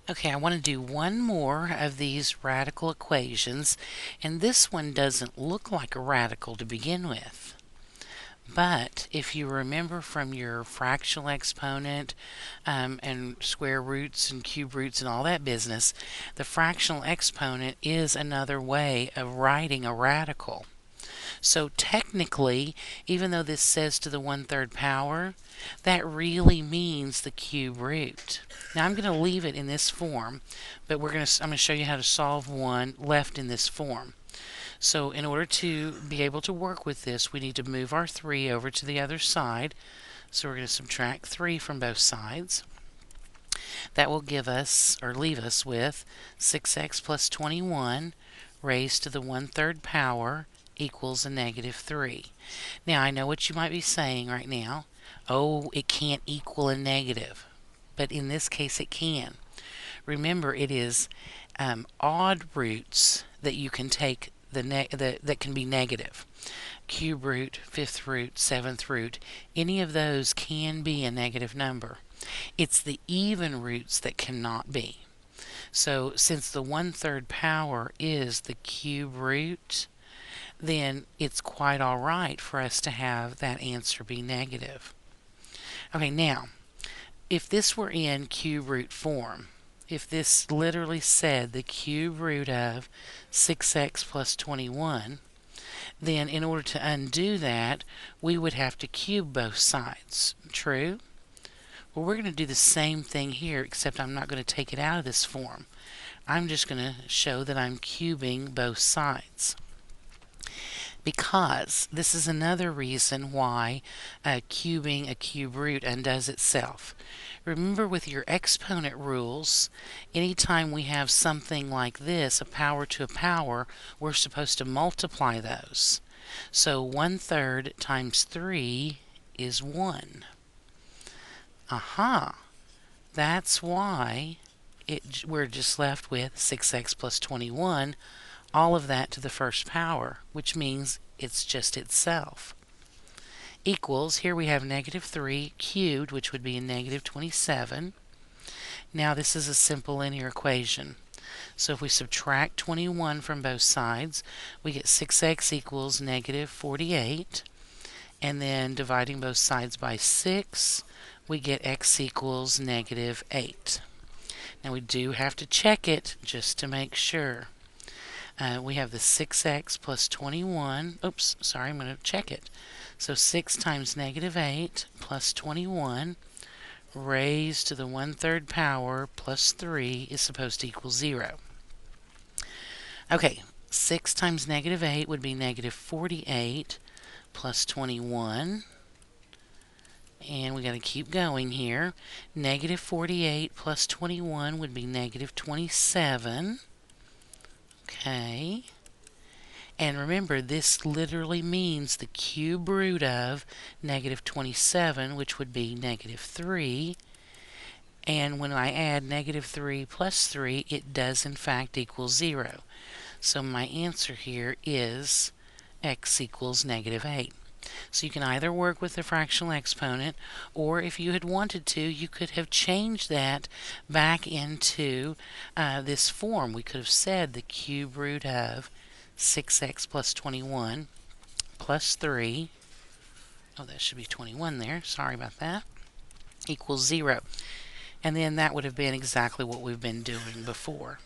Okay, I want to do one more of these radical equations, and this one doesn't look like a radical to begin with. But if you remember from your fractional exponent and square roots and cube roots and all that business, the fractional exponent is another way of writing a radical. So technically, even though this says to the 1/3 power, that really means the cube root. Now I'm going to leave it in this form, but I'm going to show you how to solve one left in this form. So in order to be able to work with this, we need to move our 3 over to the other side. So we're going to subtract 3 from both sides. That will give us, or leave us with, 6x plus 21 raised to the 1/3 power equals a -3. Now I know what you might be saying right now. Oh, it can't equal a negative. But in this case it can. Remember, it is odd roots that you can take that can be negative. Cube root, fifth root, seventh root, any of those can be a negative number. It's the even roots that cannot be. So since the 1/3 power is the cube root, then it's quite all right for us to have that answer be negative. Okay, now, if this were in cube root form, if this literally said the cube root of 6x plus 21, then in order to undo that, we would have to cube both sides. True? Well, we're going to do the same thing here, except I'm not going to take it out of this form. I'm just going to show that I'm cubing both sides. Because this is another reason why cubing a cube root undoes itself. Remember, with your exponent rules, anytime we have something like this, a power to a power, we're supposed to multiply those. So 1/3 times 3 is 1. Aha! That's why we're just left with 6x plus 21, all of that to the first power, which means it's just itself. Equals, here we have -3 cubed, which would be a -27. Now this is a simple linear equation. So if we subtract 21 from both sides, we get 6x equals -48. And then dividing both sides by 6, we get x equals -8. Now we do have to check it just to make sure. We have the 6x plus 21. Oops, sorry, I'm going to check it. So 6 times -8 plus 21 raised to the 1/3 power plus 3 is supposed to equal 0. Okay, 6 times -8 would be -48 plus 21. And we got to keep going here. -48 plus 21 would be -27. Okay. And remember, this literally means the cube root of -27, which would be -3. And when I add -3 plus 3, it does in fact equal 0. So my answer here is x equals -8. So you can either work with the fractional exponent, or if you had wanted to, you could have changed that back into this form. We could have said the cube root of 6x plus 21 plus 3, oh, that should be 21 there, sorry about that, equals 0. And then that would have been exactly what we've been doing before.